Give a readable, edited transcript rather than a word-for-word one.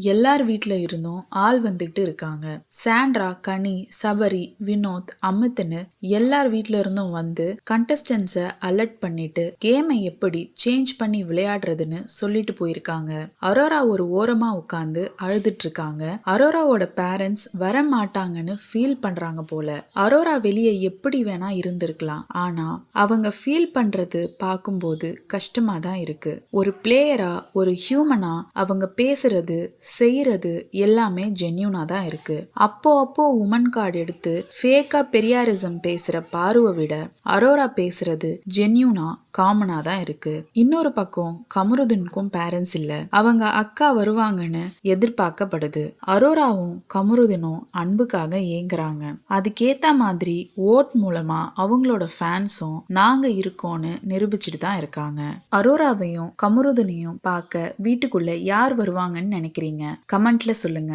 எல்லார் வீட்ல இருந்தும் ஆள் வந்துட்டு இருக்காங்க. சாண்ட்ரா, கனி, சபரி, வினோத், அமித்னு எல்லார் வீட்ல இருந்தும் வந்து கண்டஸ்டன்ஸை அலர்ட் பண்ணிட்டு கேமை எப்படி சேஞ்ச் பண்ணி விளையாடுறதுன்னு சொல்லிட்டு போயிருக்காங்க. அரோரா ஒரு ஓரமா உட்கார்ந்து அழுதுட்டு இருக்காங்க. அரோராவோட பேரண்ட்ஸ் வர மாட்டாங்கன்னு ஃபீல் பண்றாங்க போல. அரோரா வெளியே எப்படி வேணா இருந்திருக்கலாம், ஆனா அவங்க ஃபீல் பண்றது பார்க்கும்போது கஷ்டமா தான் இருக்கு. ஒரு பிளேயரா, ஒரு ஹியூமனா அவங்க பேசுறது செய்யறது எல்லாமே ஜென்யூனா தான் இருக்கு. அப்போ உமன் கார்டு எடுத்து ஃபேக்கா பெரியாரிசம் பேசுற பாருவை விட அரோரா பேசுறது ஜென்யூனா காமனா தான் இருக்கு. இன்னொரு பக்கம் கமருதீனுக்கும் பேரண்ட்ஸ் இல்ல. அவங்க அக்கா வருவாங்கன்னு எதிர்பார்க்கப்படுது. அரோராவும் கமருதீனும் அன்புக்காக ஏங்குறாங்க. அதுக்கேத்த மாதிரி ஓட் மூலமா அவங்களோட ஃபேன்ஸும் நாங்க இருக்கோம்னு நிரூபிச்சுட்டு தான் இருக்காங்க. அரோராவையும் கமருதீனையும் பார்க்க வீட்டுக்குள்ள யார் வருவாங்கன்னு நினைக்கிறீங்க? கமெண்ட்ல சொல்லுங்க.